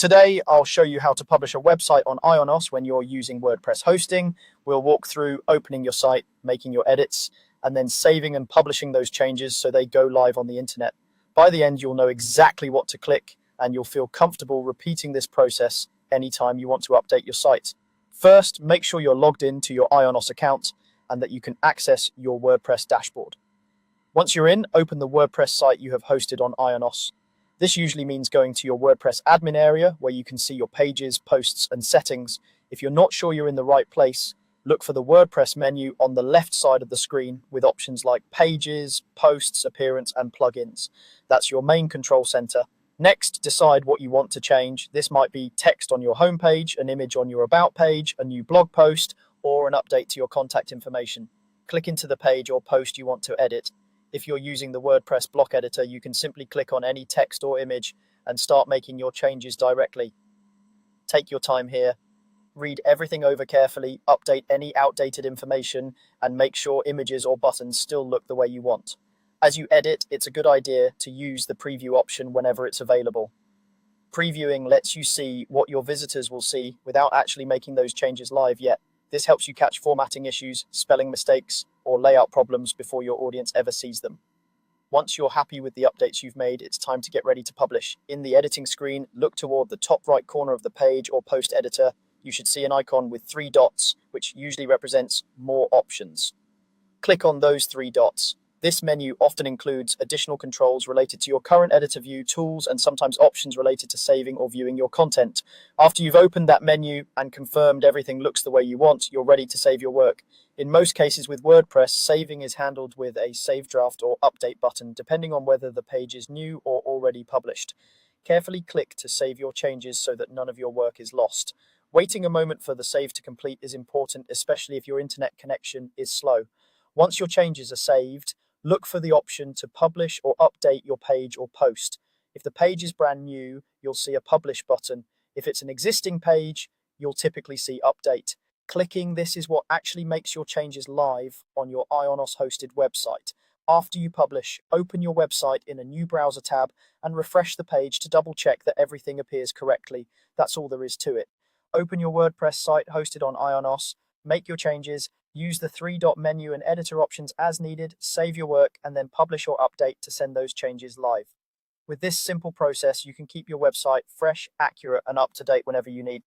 Today, I'll show you how to publish a website on Ionos when you're using WordPress hosting. We'll walk through opening your site, making your edits, and then saving and publishing those changes so they go live on the internet. By the end, you'll know exactly what to click, and you'll feel comfortable repeating this process anytime you want to update your site. First, make sure you're logged in to your Ionos account and that you can access your WordPress dashboard. Once you're in, open the WordPress site you have hosted on Ionos. This usually means going to your WordPress admin area where you can see your pages, posts, and settings. If you're not sure you're in the right place, look for the WordPress menu on the left side of the screen with options like Pages, Posts, Appearance, and Plugins. That's your main control center. Next, decide what you want to change. This might be text on your homepage, an image on your About page, a new blog post, or an update to your contact information. Click into the page or post you want to edit. If you're using the WordPress block editor, you can simply click on any text or image and start making your changes directly. Take your time here. Read everything over carefully, update any outdated information, and make sure images or buttons still look the way you want. As you edit, it's a good idea to use the preview option whenever it's available. Previewing lets you see what your visitors will see without actually making those changes live yet. This helps you catch formatting issues, spelling mistakes, or layout problems before your audience ever sees them. Once you're happy with the updates you've made, it's time to get ready to publish. In the editing screen, look toward the top right corner of the page or post editor. You should see an icon with 3 dots, which usually represents more options. Click on those 3 dots. This menu often includes additional controls related to your current editor view, tools, and sometimes options related to saving or viewing your content. After you've opened that menu and confirmed everything looks the way you want, you're ready to save your work. In most cases with WordPress, saving is handled with a save draft or update button, depending on whether the page is new or already published. Carefully click to save your changes so that none of your work is lost. Waiting a moment for the save to complete is important, especially if your internet connection is slow. Once your changes are saved, look for the option to publish or update your page or post. If the page is brand new, you'll see a publish button. If it's an existing page, you'll typically see update. Clicking this is what actually makes your changes live on your Ionos hosted website. After you publish, open your website in a new browser tab and refresh the page to double check that everything appears correctly. That's all there is to it. Open your WordPress site hosted on Ionos, make your changes, use the 3-dot menu and editor options as needed, save your work, and then publish or update to send those changes live. With this simple process, you can keep your website fresh, accurate, and up to date whenever you need.